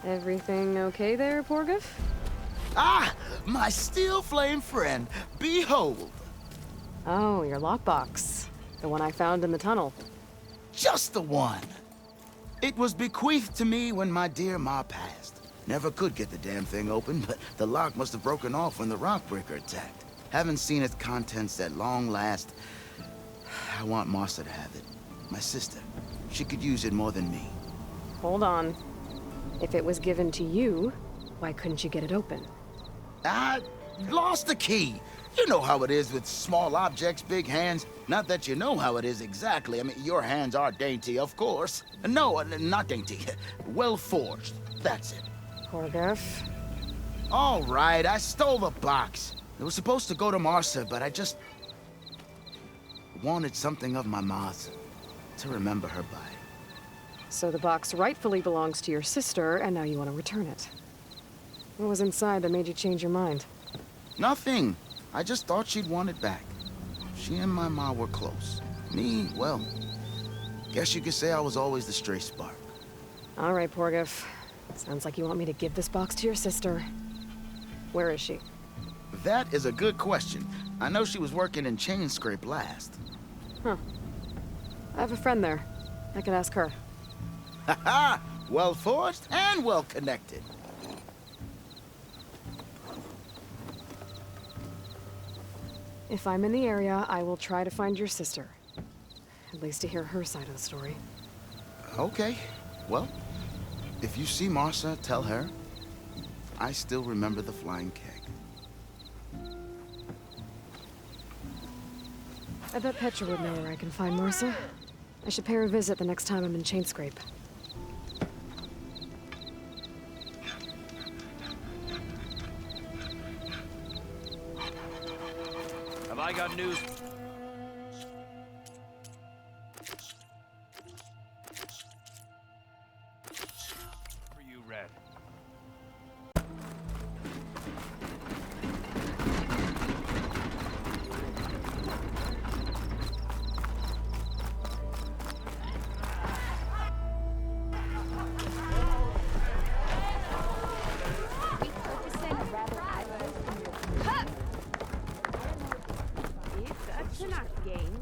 Everything okay there, Porgif? Ah! My steel flame friend, behold! Oh, your lockbox. The one I found in the tunnel. Just the one! It was bequeathed to me when my dear ma passed. Never could get the damn thing open, but the lock must have broken off when the rockbreaker attacked. Haven't seen its contents at long last. I want Martha to have it. My sister. She could use it more than me. Hold on. If it was given to you, why couldn't you get it open? I lost the key. You know how it is with small objects, big hands. Not that you know how it is exactly. I mean, your hands are dainty, of course. No, not dainty. Well forged. That's it. Porgif. All right, I stole the box. It was supposed to go to Martha, but I just wanted something of my ma's to remember her by. So the box rightfully belongs to your sister, and now you want to return it. What was inside that made you change your mind? Nothing. I just thought she'd want it back. She and my ma were close. Me, well, guess you could say I was always the stray spark. All right, Porgif. Sounds like you want me to give this box to your sister. Where is she? That is a good question. I know she was working in Chain Scrape last. Huh. I have a friend there. I could ask her. Ha-ha! Well forged and well connected. If I'm in the area, I will try to find your sister. At least to hear her side of the story. Okay. Well, if you see Martha, tell her I still remember the flying keg. I bet Petra would know where I can find Martha. I should pay her a visit the next time I'm in Chain Scrape. Have I got news? For you, Red.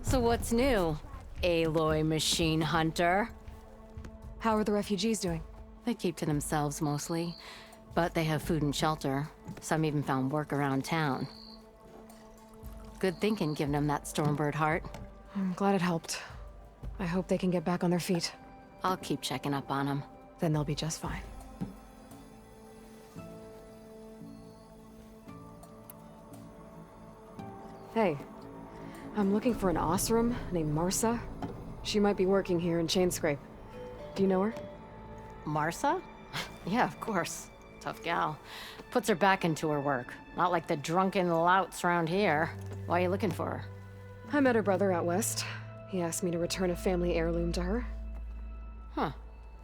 So what's new, Aloy Machine Hunter? How are the refugees doing? They keep to themselves mostly, but they have food and shelter. Some even found work around town. Good thinking giving them that Stormbird heart. I'm glad it helped. I hope they can get back on their feet. I'll keep checking up on them. Then they'll be just fine. Hey, I'm looking for an Osram named Martha. She might be working here in Chain Scrape. Do you know her? Martha? Yeah, of course. Tough gal. Puts her back into her work. Not like the drunken louts around here. Why are you looking for her? I met her brother out west. He asked me to return a family heirloom to her. Huh.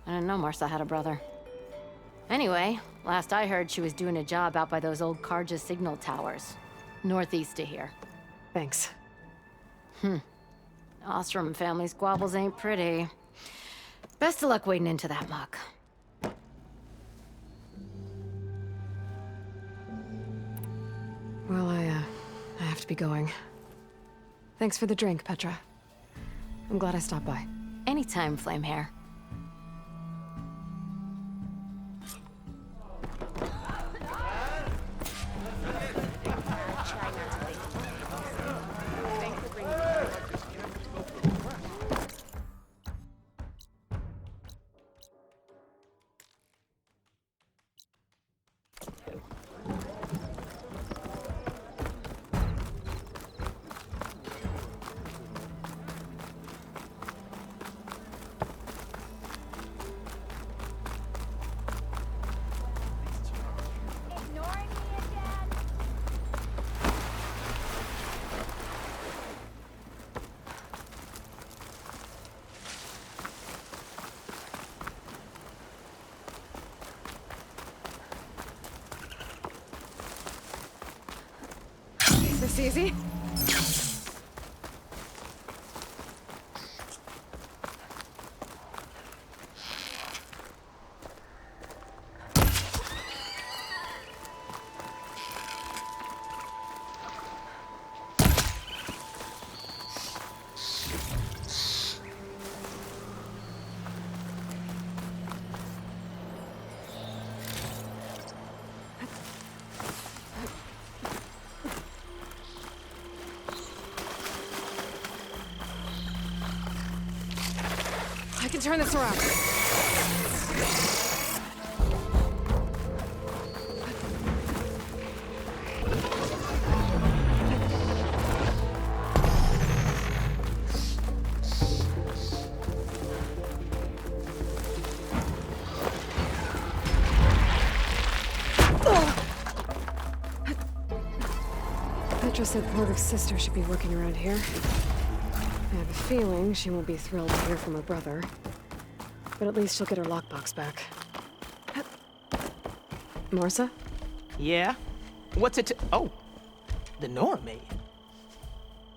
I didn't know Martha had a brother. Anyway, last I heard she was doing a job out by those old Karja signal towers. Northeast of here. Thanks. Ostrom family squabbles ain't pretty. Best of luck wading into that muck. Well, I have to be going. Thanks for the drink, Petra. I'm glad I stopped by. Anytime, Flamehair. This easy? can turn this around. Petra said Porg's sister should be working around here. I have a feeling she won't be thrilled to hear from her brother. But at least she'll get her lockbox back. Marsa? Yeah? What's it oh, the Nora maid.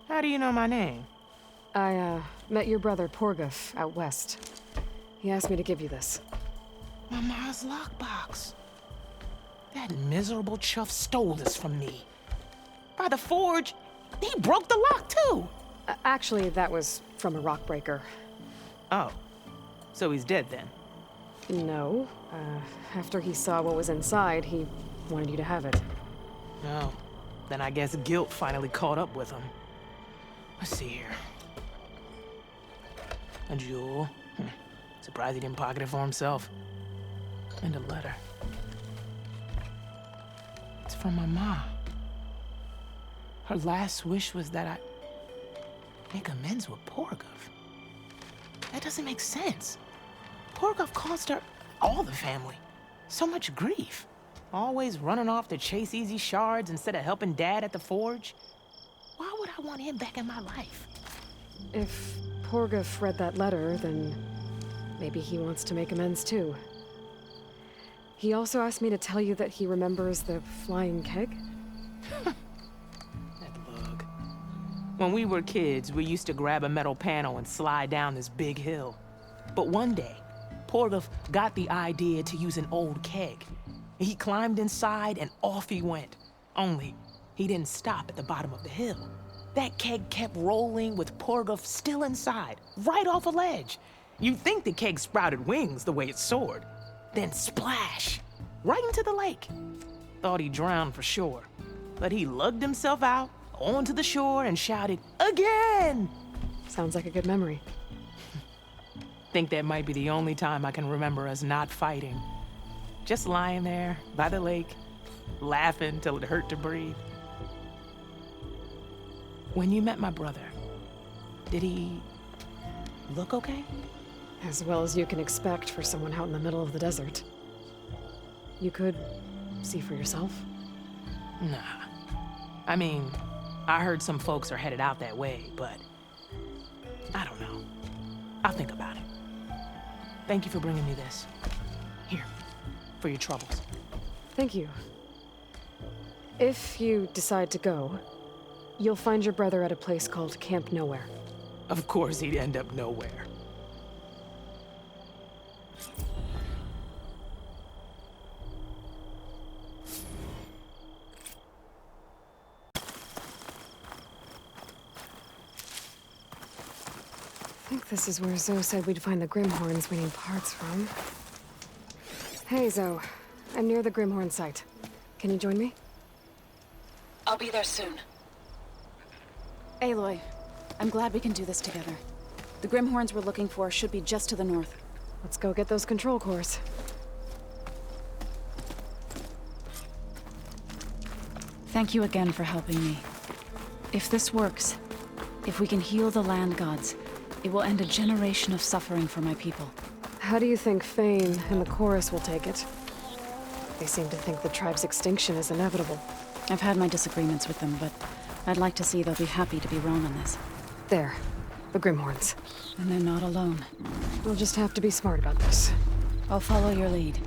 How do you know my name? I, met your brother Porguf out west. He asked me to give you this. My ma's lockbox. That miserable chuff stole this from me. By the forge, he broke the lock too. Actually, that was from a rock breaker. Oh, so he's dead then? No. After he saw what was inside, he wanted you to have it. No. Then I guess guilt finally caught up with him. Let's see here. A jewel. Surprised he didn't pocket it for himself. And a letter. It's from my mom. Her last wish was that I make amends with Porgov. That doesn't make sense. Porgov caused her, all the family, so much grief. Always running off to chase easy shards instead of helping Dad at the forge. Why would I want him back in my life? If Porgov read that letter, then maybe he wants to make amends too. He also asked me to tell you that he remembers the flying keg. When we were kids, we used to grab a metal panel and slide down this big hill. But one day, Porgov got the idea to use an old keg. He climbed inside and off he went. Only, he didn't stop at the bottom of the hill. That keg kept rolling with Porgov still inside, right off a ledge. You'd think the keg sprouted wings the way it soared. Then splash, right into the lake. Thought he drowned for sure, but he lugged himself out onto the shore and shouted, "Again!" Sounds like a good memory. Think that might be the only time I can remember us not fighting. Just lying there by the lake, laughing till it hurt to breathe. When you met my brother, did he look okay? As well as you can expect for someone out in the middle of the desert. You could see for yourself. Nah. I mean, I heard some folks are headed out that way, but I don't know. I'll think about it. Thank you for bringing me this. Here, for your troubles. Thank you. If you decide to go, you'll find your brother at a place called Camp Nowhere. Of course he'd end up nowhere. I think this is where Zoe said we'd find the Grimhorns we need parts from. Hey, Zoe. I'm near the Grimhorn site. Can you join me? I'll be there soon. Aloy, I'm glad we can do this together. The Grimhorns we're looking for should be just to the north. Let's go get those control cores. Thank you again for helping me. If this works, if we can heal the land gods, it will end a generation of suffering for my people. How do you think Fane and the chorus will take it? They seem to think the tribe's extinction is inevitable. I've had my disagreements with them, but I'd like to see they'll be happy to be wrong on this. There. The Grimhorns. And they're not alone. We'll just have to be smart about this. I'll follow your lead.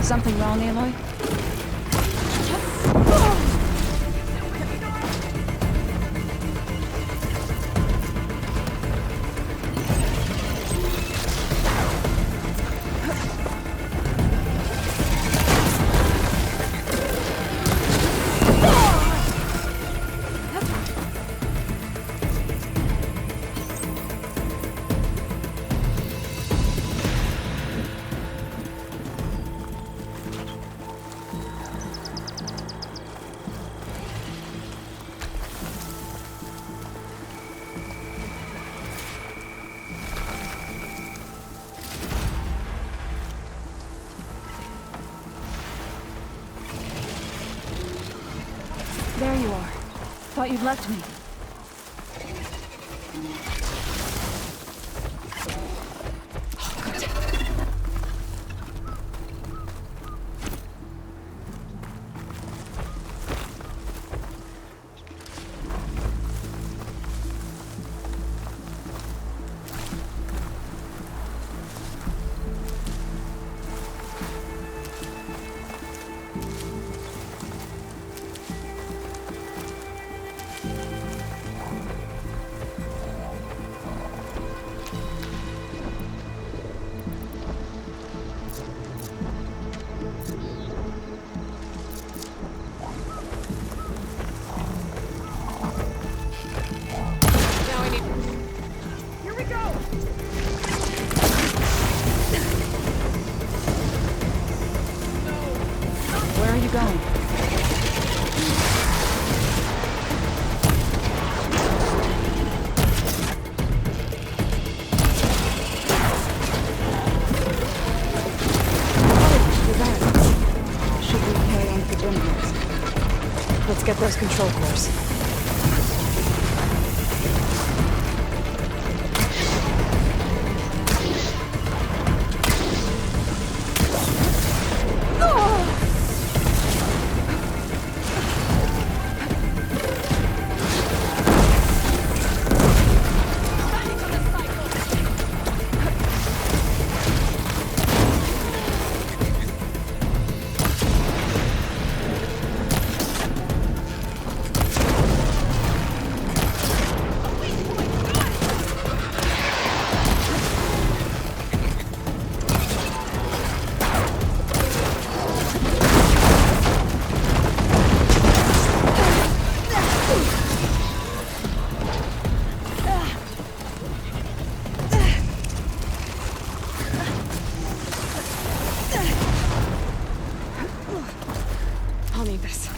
Something wrong, Aloy? There you are. Thought you'd left me. Where are you going? Should we carry on with the generators? Let's get those control cores. I'll need this.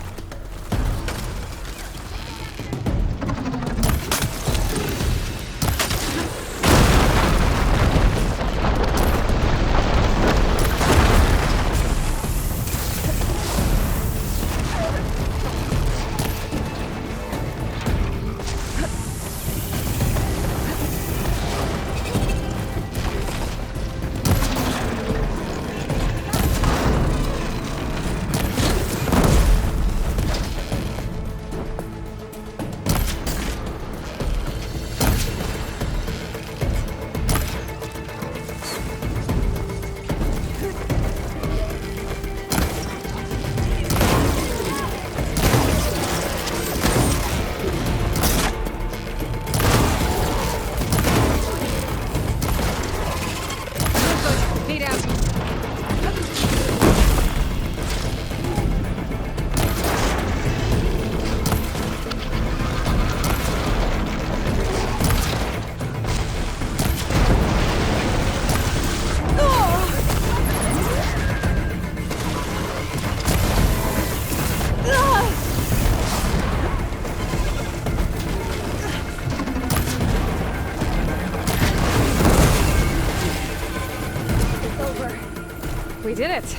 We did it.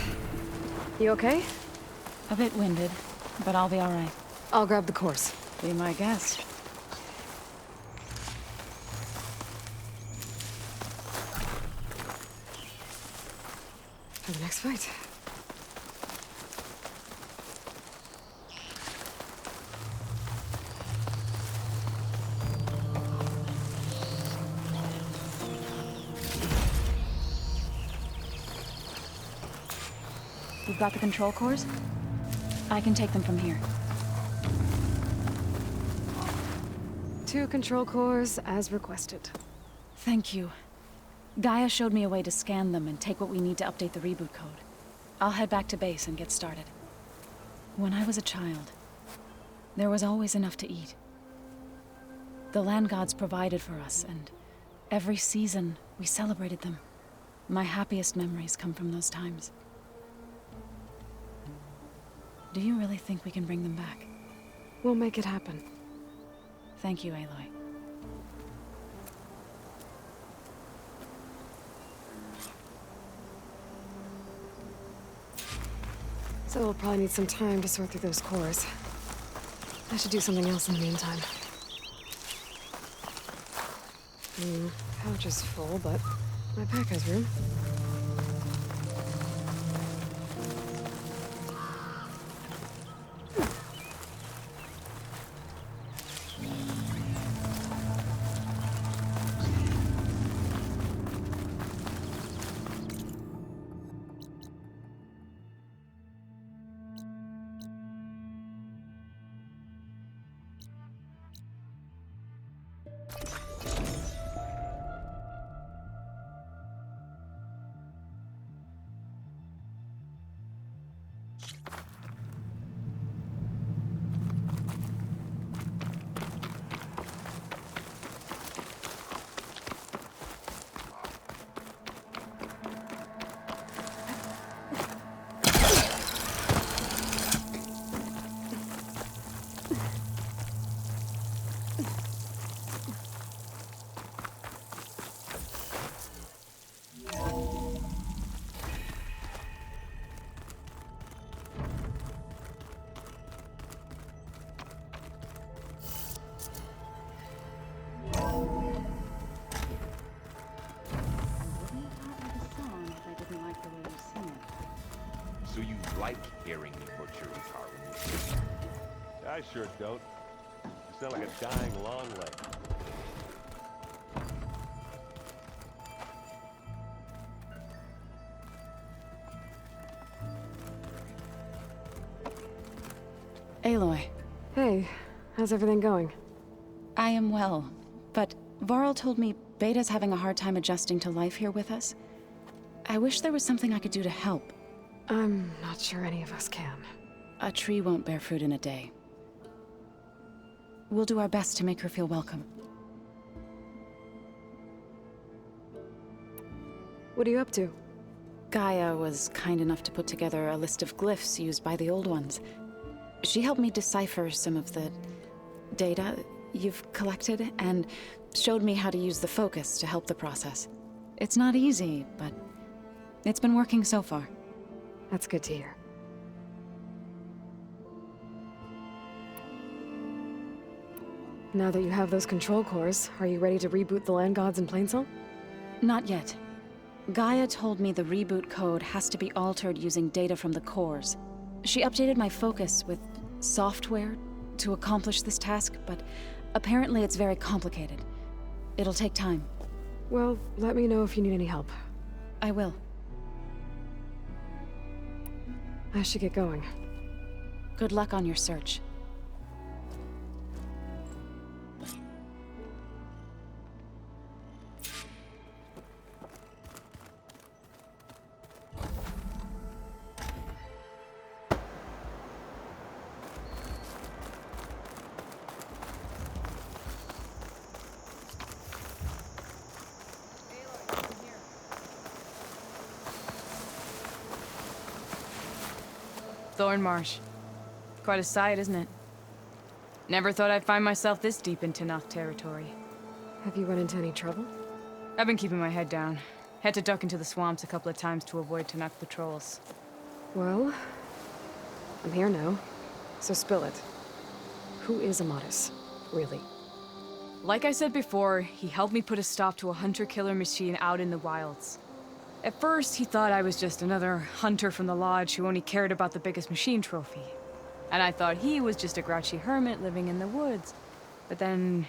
You okay? A bit winded, but I'll be all right. I'll grab the course. Be my guest. For the next fight. You've got the control cores? I can take them from here. 2 control cores, as requested. Thank you. Gaia showed me a way to scan them and take what we need to update the reboot code. I'll head back to base and get started. When I was a child, there was always enough to eat. The land gods provided for us, and every season we celebrated them. My happiest memories come from those times. Do you really think we can bring them back? We'll make it happen. Thank you, Aloy. So we'll probably need some time to sort through those cores. I should do something else in the meantime. Pouch is full, but my pack has room. So you like hearing me butcher your car? I sure don't. You sound like a dying long leg. Aloy, Hey, how's everything going? I am well, but Varl told me Beta's having a hard time adjusting to life here with us. I wish there was something I could do to help. I'm not sure any of us can. A tree won't bear fruit in a day. We'll do our best to make her feel welcome. What are you up to? Gaia was kind enough to put together a list of glyphs used by the old ones. She helped me decipher some of the data you've collected and showed me how to use the focus to help the process. It's not easy, but it's been working so far. That's good to hear. Now that you have those control cores, are you ready to reboot the land gods in Plainsong? Not yet. Gaia told me the reboot code has to be altered using data from the cores. She updated my focus with software to accomplish this task, but apparently it's very complicated. It'll take time. Well, let me know if you need any help. I will. I should get going. Good luck on your search. Thornmarsh. Quite a sight, isn't it? Never thought I'd find myself this deep into Noct territory. Have you run into any trouble? I've been keeping my head down. Had to duck into the swamps a couple of times to avoid Tenakth patrols. Well, I'm here now, so spill it. Who is Amatis, really? Like I said before, he helped me put a stop to a hunter-killer machine out in the wilds. At first, he thought I was just another hunter from the Lodge who only cared about the biggest machine trophy. And I thought he was just a grouchy hermit living in the woods. But then,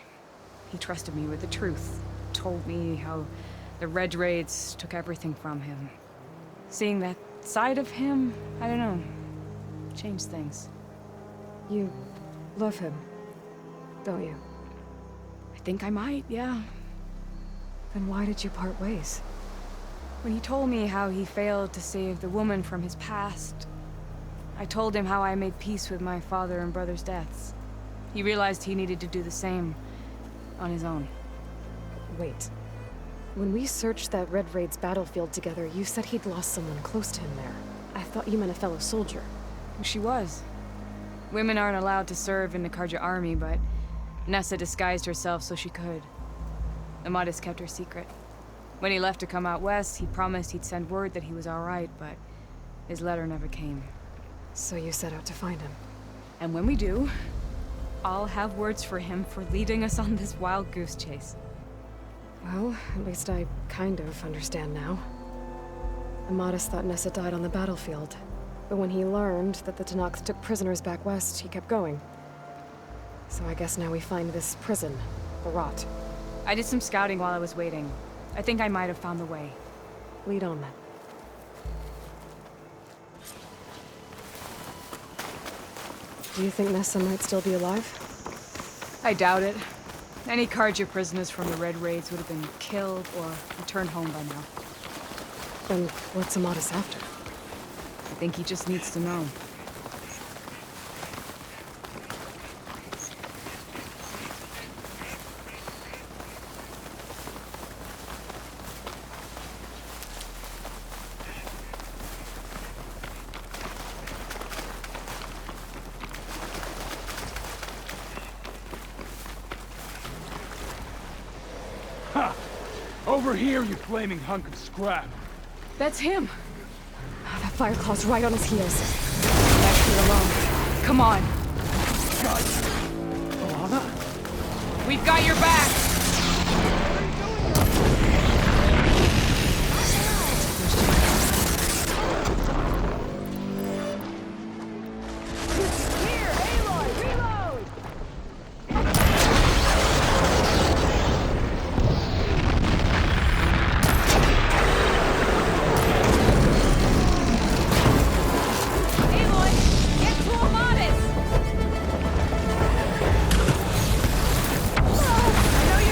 he trusted me with the truth. Told me how the Red Raids took everything from him. Seeing that side of him, I don't know, changed things. You love him, don't you? I think I might, yeah. Then why did you part ways? When he told me how he failed to save the woman from his past, I told him how I made peace with my father and brother's deaths. He realized he needed to do the same on his own. Wait. When we searched that Red Raid's battlefield together, you said he'd lost someone close to him there. I thought you meant a fellow soldier. She was. Women aren't allowed to serve in the Karja army, but Nessa disguised herself so she could. Amadis kept her secret. When he left to come out west, he promised he'd send word that he was all right, but his letter never came. So you set out to find him. And when we do, I'll have words for him for leading us on this wild goose chase. Well, at least I kind of understand now. Amadis thought Nessa died on the battlefield, but when he learned that the Tanakhs took prisoners back west, he kept going. So I guess now we find this prison, the Rot. I did some scouting while I was waiting. I think I might have found the way. Lead on then. Do you think Nessa might still be alive? I doubt it. Any Karja prisoners from the Red Raids would have been killed or returned home by now. Then what's Amadis after? I think he just needs to know. Ha! Over here, you flaming hunk of scrap! That's him! That Fireclaw's right on his heels. Left here alone. Come on! Alana? We've got your back! I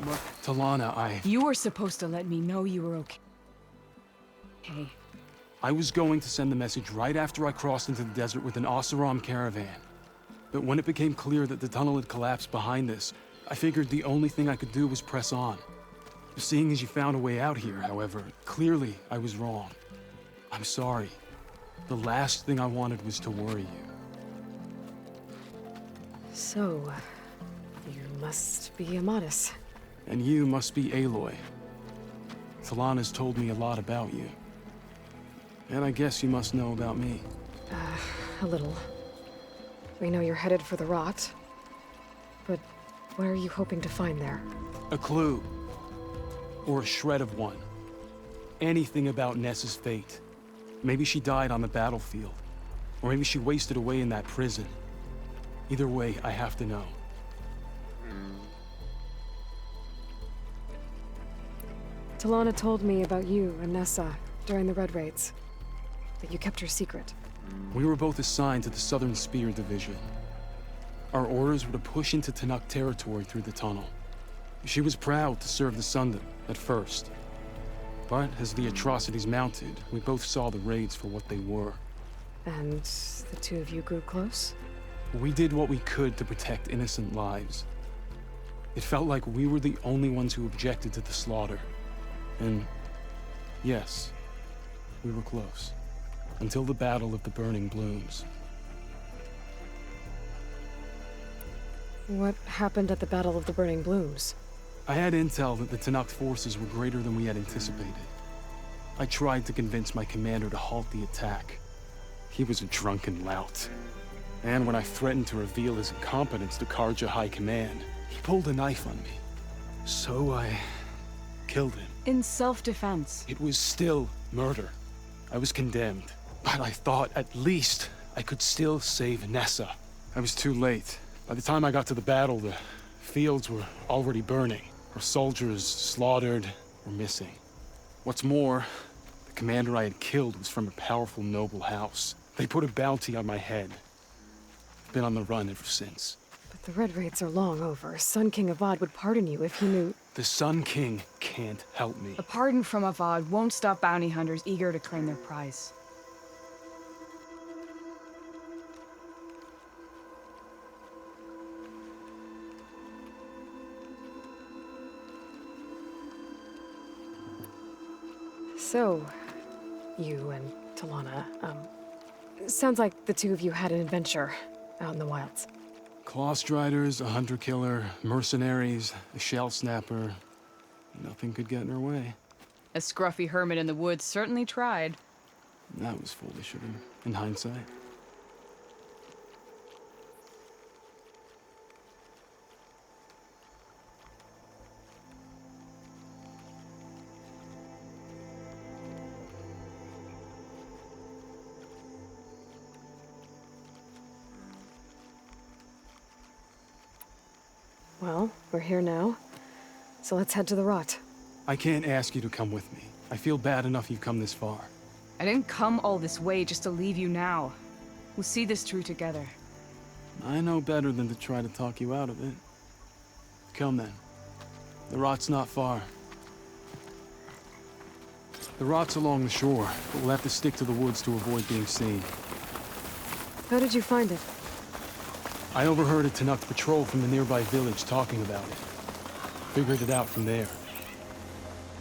But, Talana, You were supposed to let me know you were okay. Okay. I was going to send the message right after I crossed into the desert with an Oseram caravan. But when it became clear that the tunnel had collapsed behind us, I figured the only thing I could do was press on. Seeing as you found a way out here, however, clearly I was wrong. I'm sorry. The last thing I wanted was to worry you. So, you must be Amatis. And you must be Aloy. Talana's told me a lot about you. And I guess you must know about me. A little. We know you're headed for the rot. But what are you hoping to find there? A clue. Or a shred of one. Anything about Nessa's fate. Maybe she died on the battlefield. Or maybe she wasted away in that prison. Either way, I have to know. Talana told me about you and Nessa during the Red Raids. That you kept her secret. We were both assigned to the Southern Spear Division. Our orders were to push into Tanakh territory through the tunnel. She was proud to serve the Sundom at first. But as the atrocities mounted, we both saw the raids for what they were. And the two of you grew close? We did what we could to protect innocent lives. It felt like we were the only ones who objected to the slaughter. And yes, we were close. Until the Battle of the Burning Blooms. What happened at the Battle of the Burning Blooms? I had intel that the Tanakh forces were greater than we had anticipated. I tried to convince my commander to halt the attack. He was a drunken lout. And when I threatened to reveal his incompetence to Karja High Command, he pulled a knife on me. So I killed him. In self-defense. It was still murder. I was condemned. But I thought at least I could still save Nessa. I was too late. By the time I got to the battle, the fields were already burning. Our soldiers slaughtered or missing. What's more, the commander I had killed was from a powerful noble house. They put a bounty on my head. I've been on the run ever since. But the Red Raids are long over. Sun King Avad would pardon you if he knew... The Sun King can't help me. A pardon from Avad won't stop bounty hunters eager to claim their prize. So, you and Talana, sounds like the two of you had an adventure out in the wilds. Claw Striders, a hunter-killer, mercenaries, a shell snapper. Nothing could get in her way. A scruffy hermit in the woods certainly tried. That was foolish of him, in hindsight. Well, we're here now, so let's head to the rot. I can't ask you to come with me. I feel bad enough you've come this far. I didn't come all this way just to leave you now. We'll see this through together. I know better than to try to talk you out of it. Come then. The rot's not far. The rot's along the shore, but we'll have to stick to the woods to avoid being seen. How did you find it? I overheard a Tanakh patrol from the nearby village talking about it. Figured it out from there.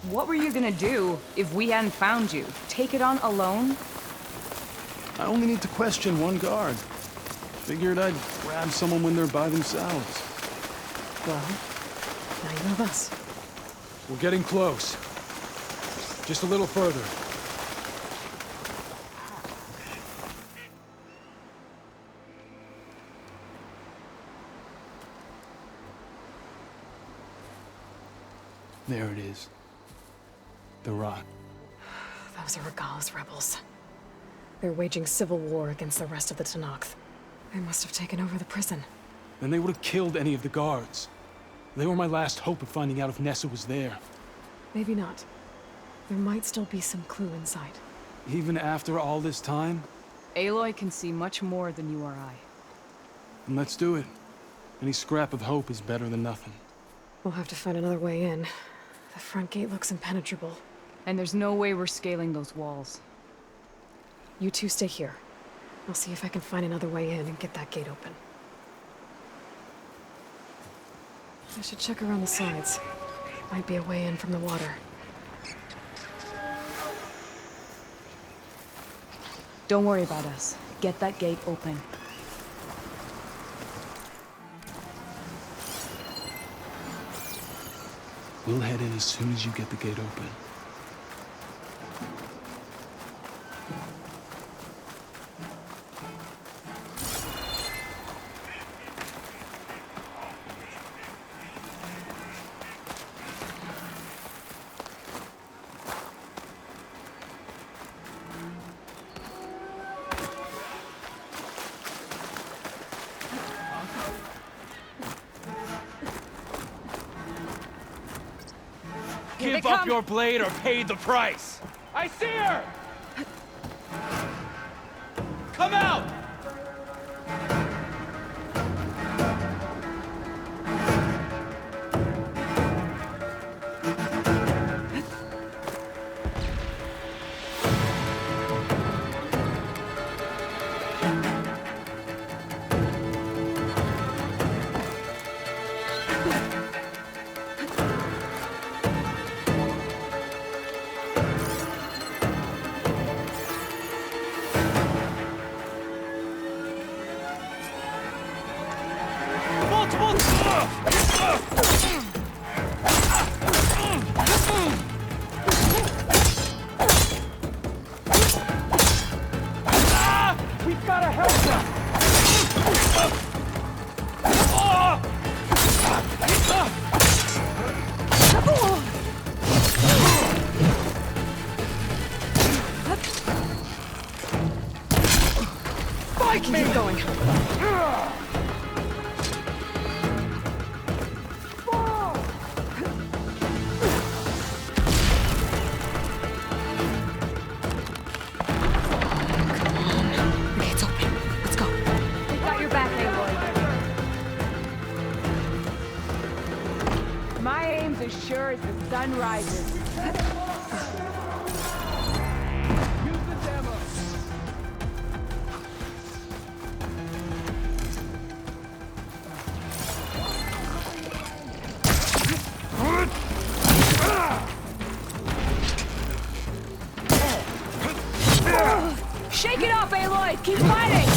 What were you gonna do if we hadn't found you? Take it on alone? I only need to question one guard. Figured I'd grab someone when they're by themselves. Well, now you have us. We're getting close. Just a little further. There it is. The rot. Those are Regal's rebels. They're waging civil war against the rest of the Tanakh. They must have taken over the prison. Then they would have killed any of the guards. They were my last hope of finding out if Nessa was there. Maybe not. There might still be some clue inside. Even after all this time? Aloy can see much more than you or I. Then let's do it. Any scrap of hope is better than nothing. We'll have to find another way in. The front gate looks impenetrable. And there's no way we're scaling those walls. You two stay here. I'll see if I can find another way in and get that gate open. I should check around the sides. Might be a way in from the water. Don't worry about us. Get that gate open. We'll head in as soon as you get the gate open. Give up your blade or pay the price! I see her! Come out! We've got to help them! Fight me! Keep going. As sure as the sun rises. Use this ammo! Shake it off, Aloy! Keep fighting!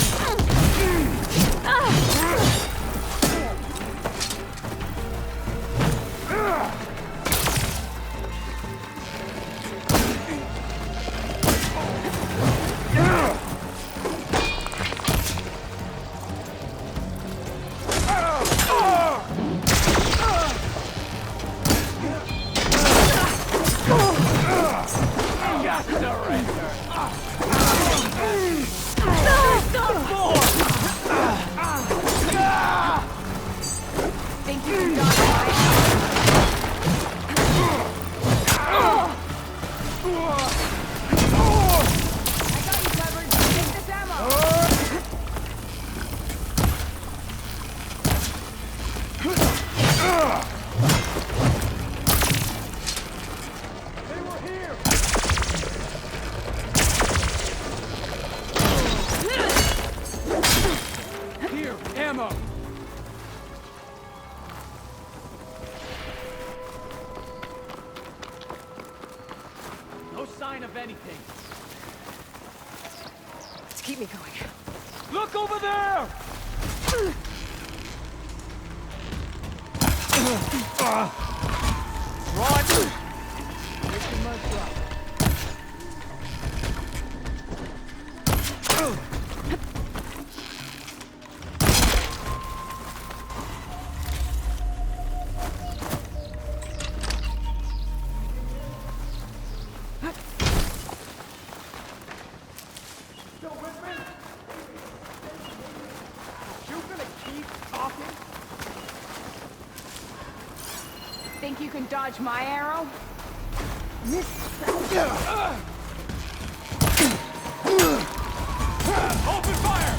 Of anything. Let's keep me going. Look over there! Run! Think you can dodge my arrow? Open fire!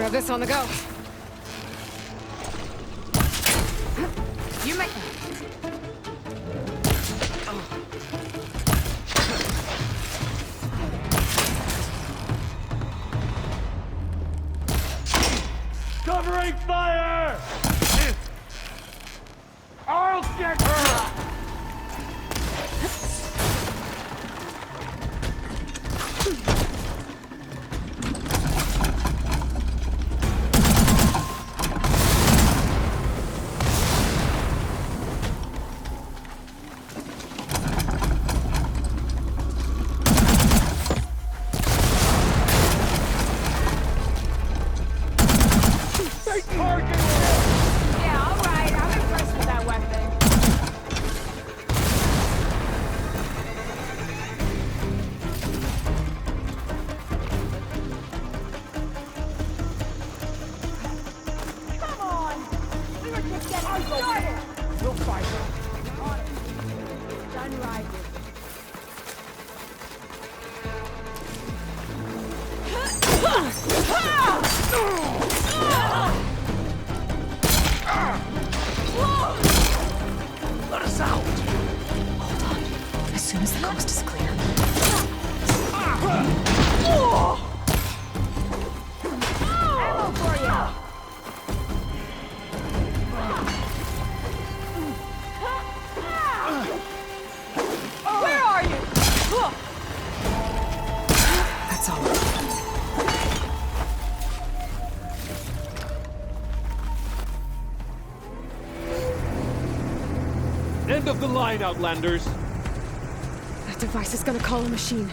Got this on the go. You make... Covering fire! I'll get her! Yeah, all right. I'm impressed with that weapon. Come on! We were just getting started! We'll fight. Done right. Let us out! Hold on. As soon as the coast is clear. Ammo for you! Where are you? That's all. End of the line, Outlanders. That device is gonna call a machine.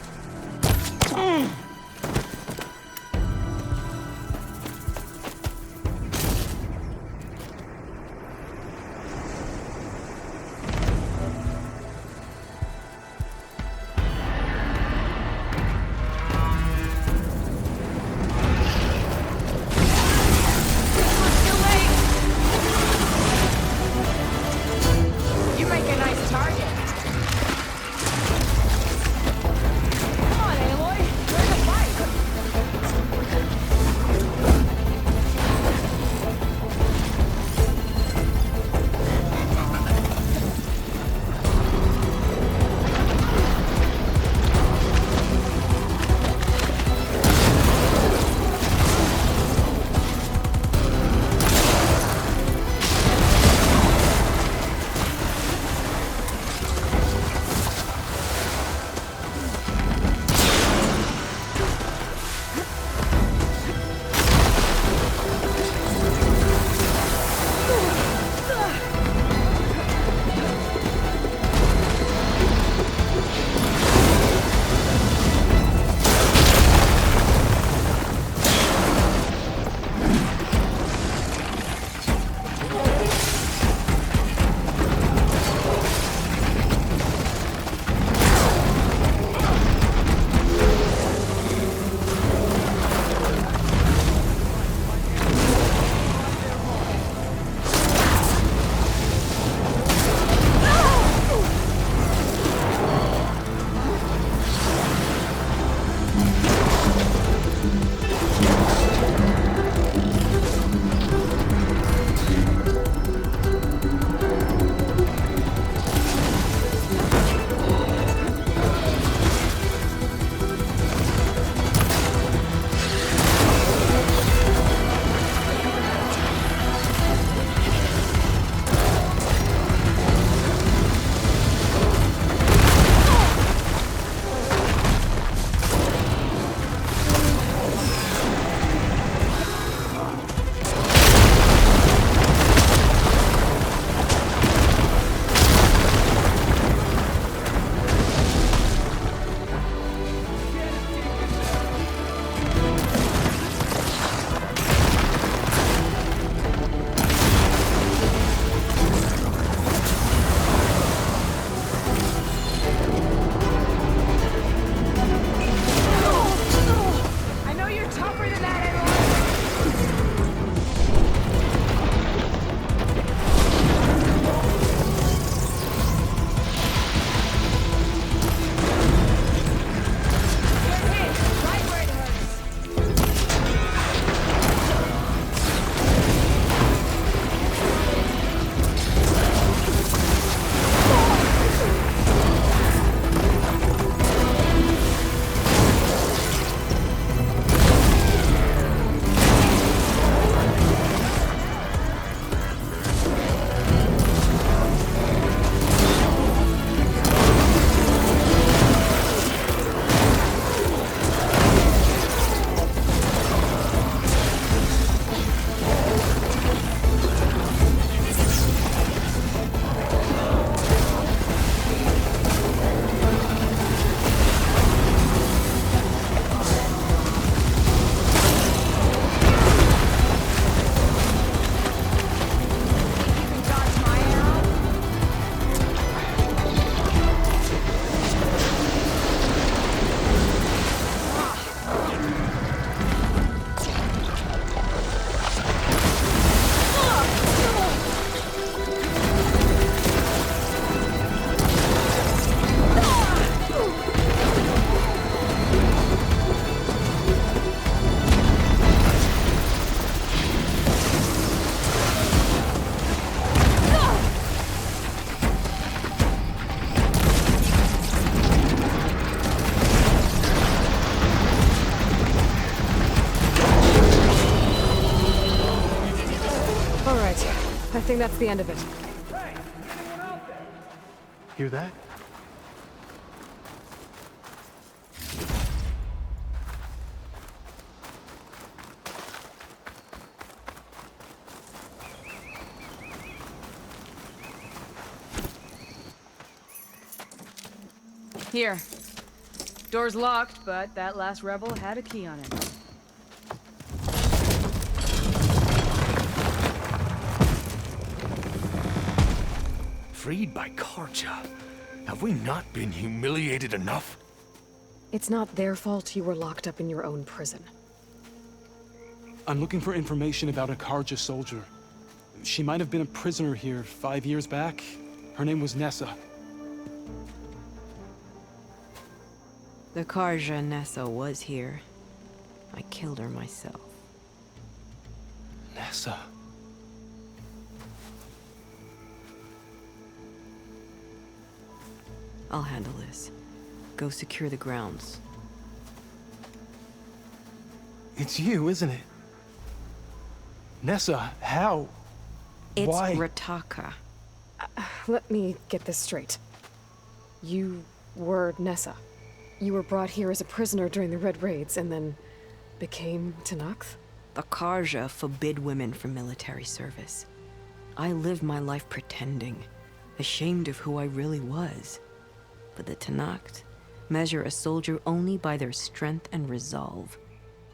You make a nice target. Come on, Aloy. Where the think that's the end of it. Hear that? Here. Door's locked, but that last rebel had a key on it. Freed by Karja. Have we not been humiliated enough? It's not their fault you were locked up in your own prison. I'm looking for information about a Karja soldier. She might have been a prisoner here 5 years back. Her name was Nessa. The Karja Nessa was here. I killed her myself. Nessa. I'll handle this. Go secure the grounds. It's you, isn't it? Nessa, how? It's Why? Rataka. Let me get this straight. You were Nessa. You were brought here as a prisoner during the Red Raids and then became Tenakth? The Karja forbid women from military service. I lived my life pretending, ashamed of who I really was. But the Tenakth measure a soldier only by their strength and resolve.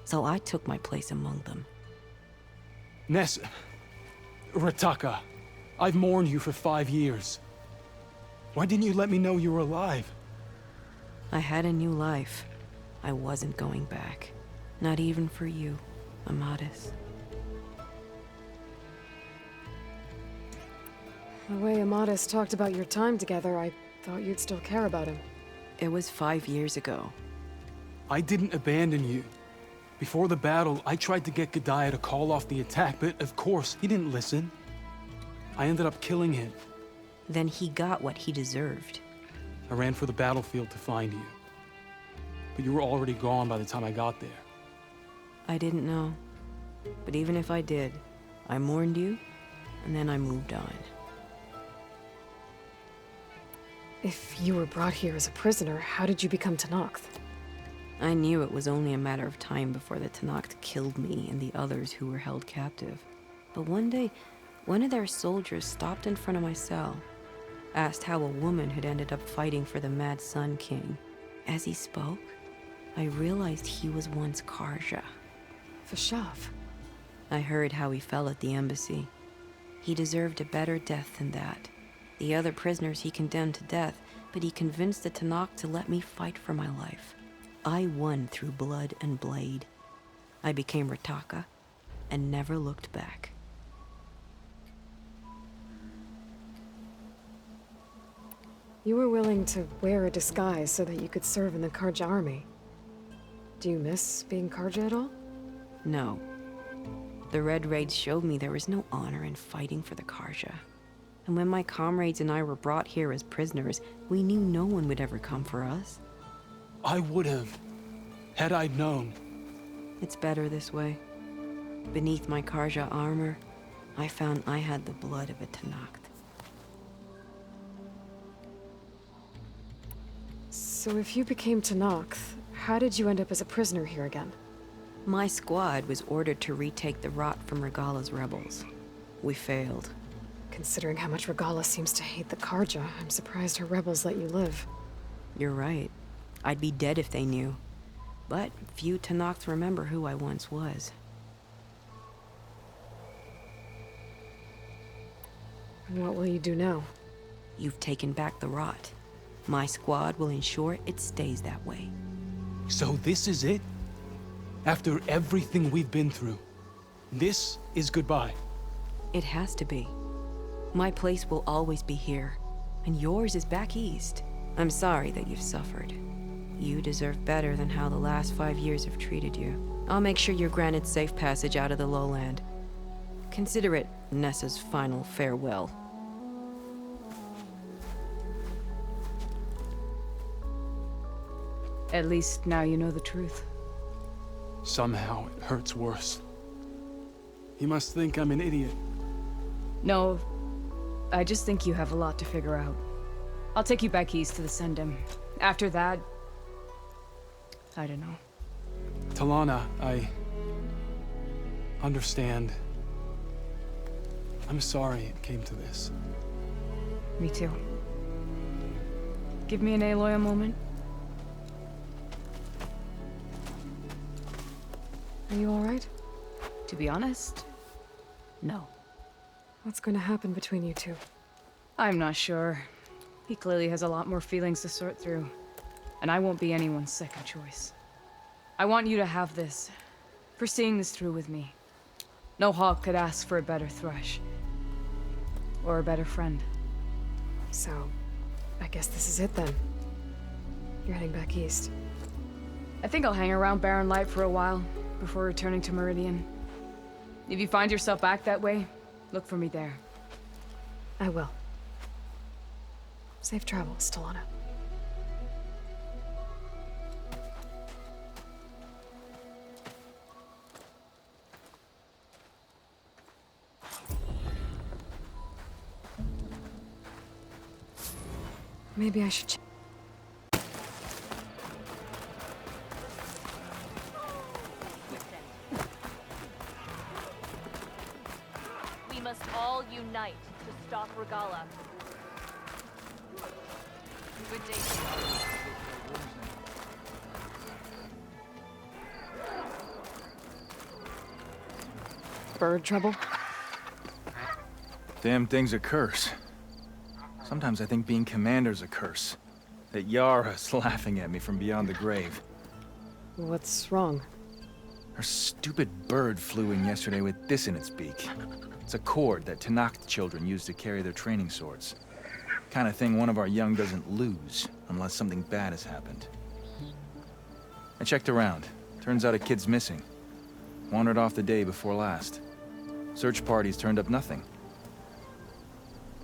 So I took my place among them. Nessa. Rataka. I've mourned you for 5 years. Why didn't you let me know you were alive? I had a new life. I wasn't going back. Not even for you, Amadis. The way Amadis talked about your time together, I thought you'd still care about him. It was 5 years ago. I didn't abandon you. Before the battle, I tried to get Godiah to call off the attack, but of course, he didn't listen. I ended up killing him. Then he got what he deserved. I ran for the battlefield to find you. But you were already gone by the time I got there. I didn't know. But even if I did, I mourned you, and then I moved on. If you were brought here as a prisoner, how did you become Tenakth? I knew it was only a matter of time before the Tenakth killed me and the others who were held captive. But one day, one of their soldiers stopped in front of my cell, asked how a woman had ended up fighting for the Mad Sun King. As he spoke, I realized he was once Karja. Vashav. I heard how he fell at the embassy. He deserved a better death than that. The other prisoners he condemned to death, but he convinced the Tenakth to let me fight for my life. I won through blood and blade. I became Rataka and never looked back. You were willing to wear a disguise so that you could serve in the Karja army. Do you miss being Karja at all? No. The Red Raids showed me there was no honor in fighting for the Karja. And when my comrades and I were brought here as prisoners, we knew no one would ever come for us. I would have, had I known. It's better this way. Beneath my Karja armor, I found I had the blood of a Tenakth. So if you became Tenakth, how did you end up as a prisoner here again? My squad was ordered to retake the Rot from Regala's rebels. We failed. Considering how much Regala seems to hate the Karja, I'm surprised her rebels let you live. You're right. I'd be dead if they knew. But few Tenakths remember who I once was. What will you do now? You've taken back the Rot. My squad will ensure it stays that way. So this is it? After everything we've been through, this is goodbye? It has to be. My place will always be here, and yours is back east. I'm sorry that you've suffered. You deserve better than how the last 5 years have treated you. I'll make sure you're granted safe passage out of the lowland. Consider it Nessa's final farewell. At least now you know the truth. Somehow it hurts worse. He must think I'm an idiot. No, I just think you have a lot to figure out. I'll take you back east to the Sendem. After that, I don't know. Talana, I understand. I'm sorry it came to this. Me too. Give me an Aloy a moment. Are you alright? To be honest, no. What's going to happen between you two? I'm not sure. He clearly has a lot more feelings to sort through. And I won't be anyone's second choice. I want you to have this, for seeing this through with me. No hawk could ask for a better thrush. Or a better friend. So, I guess this is it then. You're heading back east. I think I'll hang around Barren Light for a while, before returning to Meridian. If you find yourself back that way, look for me there. I will. Safe travels, Talana. Maybe I should We must all unite to stop Regala. Good day. Bird trouble? Damn thing's a curse. Sometimes I think being commander's a curse. That Yara's laughing at me from beyond the grave. What's wrong? Her stupid bird flew in yesterday with this in its beak. It's a cord that Tenakth children use to carry their training swords. Kind of thing one of our young doesn't lose, unless something bad has happened. I checked around. Turns out a kid's missing. Wandered off the day before last. Search parties turned up nothing.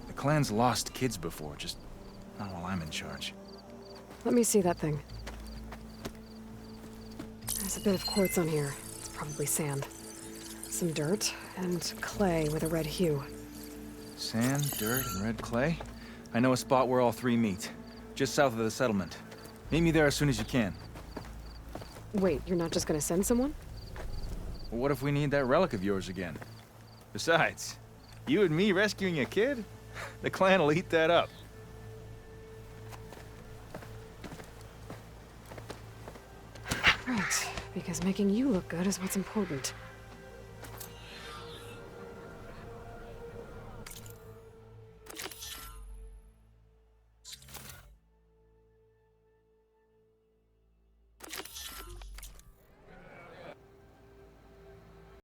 The clan's lost kids before, just not while I'm in charge. Let me see that thing. There's a bit of quartz on here. It's probably sand. Some dirt, and clay with a red hue. Sand, dirt, and red clay? I know a spot where all three meet. Just south of the settlement. Meet me there as soon as you can. Wait, you're not just gonna send someone? Well, what if we need that relic of yours again? Besides, you and me rescuing a kid? The clan will eat that up. Right, because making you look good is what's important.